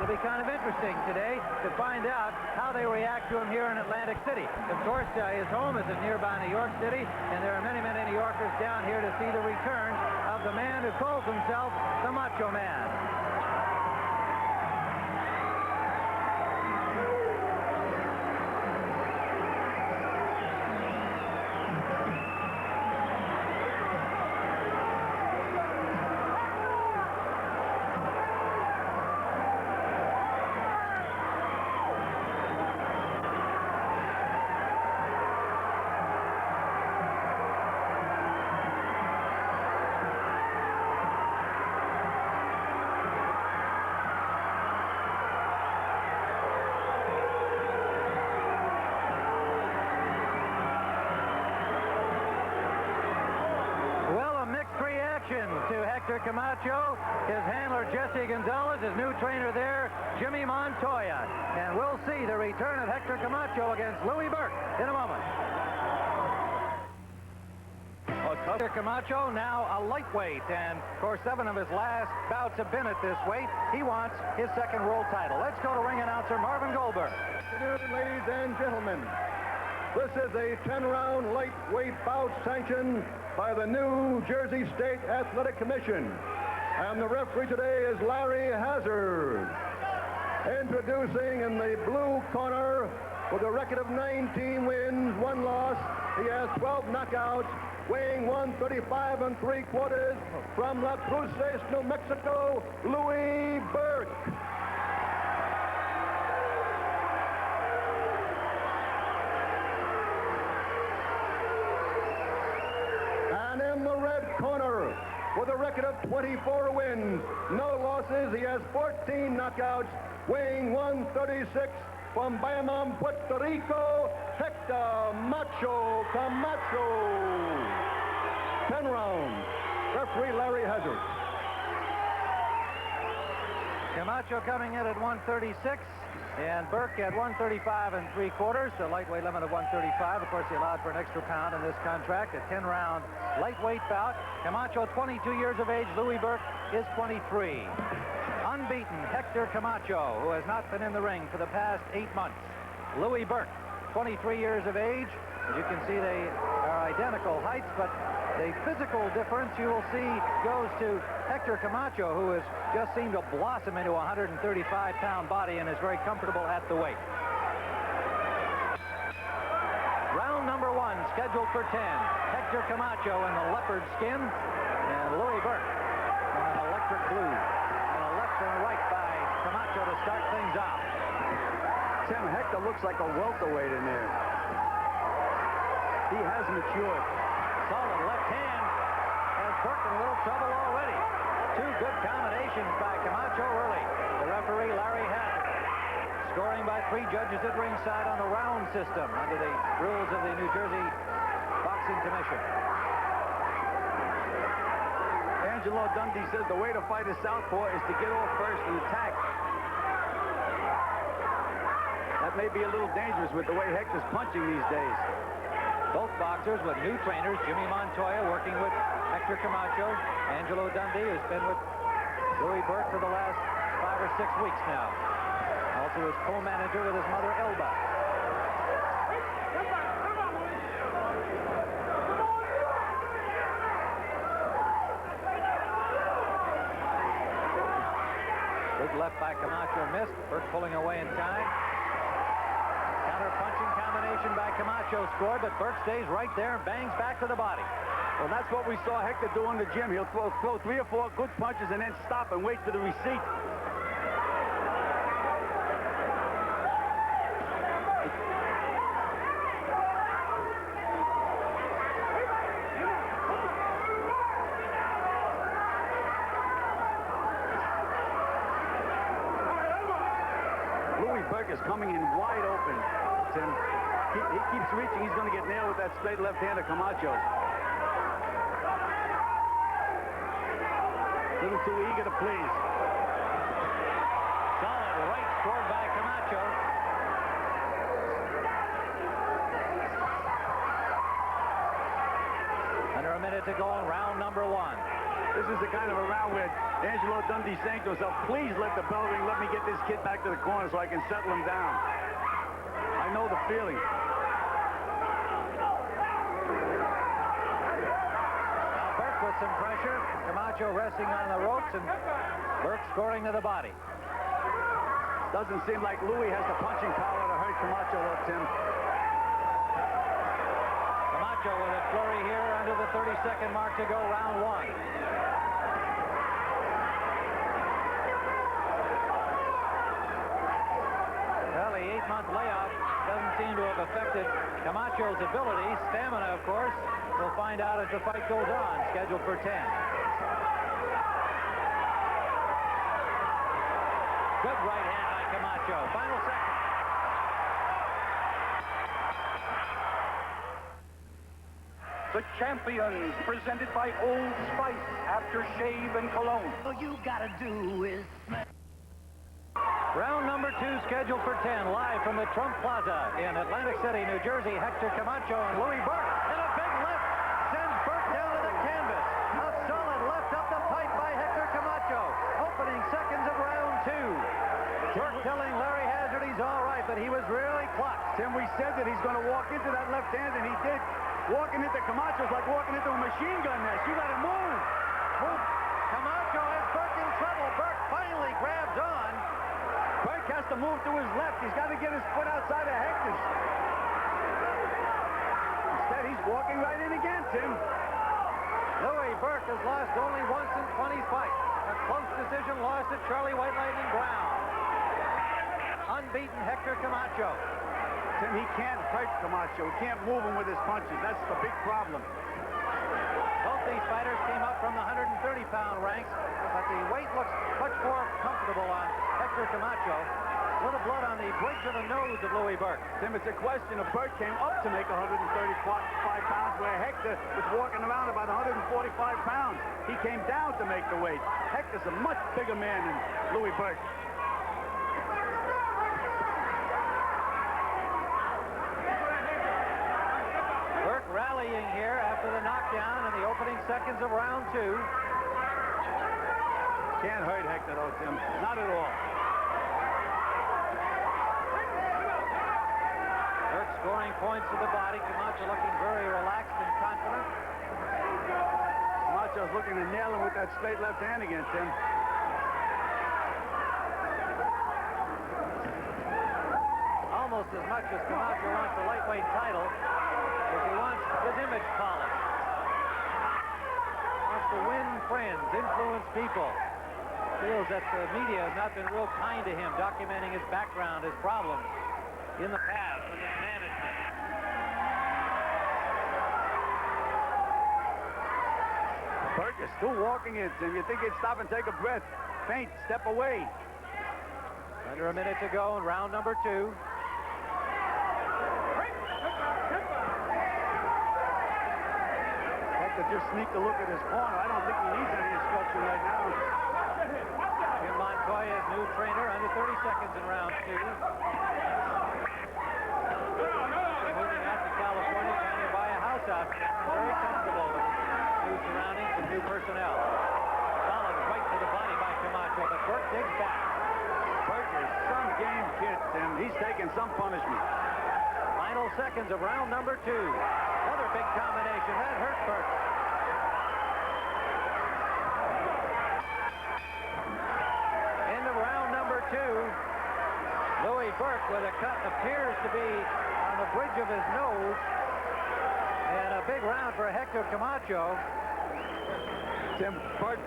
It'll be kind of interesting today to find out how they react to him here in Atlantic City. Of course, his home is in nearby New York City, and there are many, many New Yorkers down here to see the return of the man who calls himself the Macho Man. To Hector Camacho, his handler Jesse Gonzalez, his new trainer there, Jimmy Montoya. And we'll see the return of Hector Camacho against Louis Burke in a moment. Hector Camacho now a lightweight, and of course 7 of his last bouts have been at this weight. He wants his second world title. Let's go to ring announcer Marvin Goldberg. Good afternoon, ladies and gentlemen. This is a 10-round lightweight bout sanctioned by the New Jersey State Athletic Commission. And the referee today is Larry Hazard. Introducing in the blue corner with a record of 19 wins, 1 loss. He has 12 knockouts, weighing 135 3/4 from La Cruces, New Mexico, Louis Burke. And in the red corner, with a record of 24 wins, no losses, he has 14 knockouts, weighing 136 from Bayamon, Puerto Rico, Hector Macho Camacho. 10 rounds. Referee Larry Hazard. Camacho coming in at 136. And Burke at 135 3/4, the lightweight limit of 135. Of course, he allowed for an extra pound in this contract. A 10-round lightweight bout. Camacho, 22 years of age. Louis Burke is 23. Unbeaten, Hector Camacho, who has not been in the ring for the past 8 months. Louis Burke, 23 years of age. As you can see, they are identical heights, but the physical difference you will see goes to Hector Camacho, who has just seemed to blossom into a 135-pound body and is very comfortable at the weight. Round number 1, scheduled for 10. Hector Camacho in the leopard skin, and Louis Burke in an electric blue. And a left and a right by Camacho to start things off. Tim, Hector looks like a welterweight in there. He has matured. Solid left hand. Has Burke in a little trouble already. 2 good combinations by Camacho early. The referee, Larry Hazard, scoring by 3 judges at ringside on the round system under the rules of the New Jersey Boxing Commission. Angelo Dundee says the way to fight a southpaw is to get off first and attack. That may be a little dangerous with the way Hector's punching these days. Both boxers with new trainers, Jimmy Montoya working with Hector Camacho. Angelo Dundee has been with Louis Burke for the last 5 or 6 weeks now. Also his co-manager with his mother, Elba. Big left by Camacho missed. Burke pulling away in time. Counter-punching combination by Camacho scored, but Burke stays right there and bangs back to the body. Well, that's what we saw Hector do in the gym. He'll throw 3 or 4 good punches and then stop and wait for the receipt. Louis Burke is coming in wide open, Tim. He keeps reaching. He's going to get nailed with that straight left hand of Camacho. A little too eager to please. Solid right scored by Camacho. Under a minute to go in round number 1. This is the kind of a round where Angelo Dundee saying to himself, please let the bell ring. Let me get this kid back to the corner so I can settle him down. I know the feeling. Now Burke with some pressure. Camacho resting on the ropes, and Burke scoring to the body. Doesn't seem like Louis has the punching power to hurt Camacho, though, Tim. Camacho with a flurry here under the 30-second mark to go, round one. Well, the 8-month layoff doesn't seem to have affected Camacho's abilities. Stamina, of course, we'll find out as the fight goes on, scheduled for 10. Good right hand by Camacho. Final second. The champions, presented by Old Spice aftershave and cologne. All you gotta do is... Round number 2 scheduled for 10, live from the Trump Plaza in Atlantic City, New Jersey. Hector Camacho and Louis Burke. And a big left sends Burke down to the canvas. A solid left up the pipe by Hector Camacho. Opening seconds of round 2. Burke telling Larry Hazard he's all right, but he was really clocked. Tim, we said that he's going to walk into that left hand, and he did. Walking into Camacho's like walking into a machine gun nest. You got to move. Move. Camacho has Burke in trouble. Burke finally grabs on. Burke has to move to his left. He's got to get his foot outside of Hector's. Instead, he's walking right in again, Tim. Louis Burke has lost only once in 20 fights. A close decision loss at Charlie White Lightning Brown. Unbeaten Hector Camacho. Tim, he can't hurt Camacho. He can't move him with his punches. That's the big problem. Both these fighters came up from the 130-pound ranks, but the weight looks much more comfortable on Hector Camacho. A little blood on the bridge of the nose of Louis Burke. Tim, it's a question of Burke came up to make 135 pounds, where Hector was walking around about 145 pounds. He came down to make the weight. Hector's a much bigger man than Louis Burke. Burke rallying here after the knockdown in the opening seconds of round 2. Can't hurt Hector, though, Tim. Not at all. Burke scoring points to the body. Camacho looking very relaxed and confident. Macho's looking to nail him with that straight left hand again, Tim. Almost as much as Camacho wants the lightweight title as he wants his image polished. Wants to win friends, influence people. Feels that the media has not been real kind to him, documenting his background, his problems in the past with his management. Burke is still walking in, Tim. You think he'd stop and take a breath. Faint, step away. Under a minute to go in round number 2. Hector just sneaked a look at his corner. I don't think he needs any instruction right now. Jim Montoya's new trainer, under 30 seconds in round 2. Moving out to California, trying to buy a house out there. Very comfortable with new surroundings and new personnel. Solid right to the body by Camacho, but Burke digs back. Burke is some game kid, Tim. He's taking some punishment. Final seconds of round number 2. Another big combination. That hurt Burke. End of round number 2. Louis Burke with a cut appears to be on the bridge of his nose. And a big round for Hector Camacho. Tim, Burke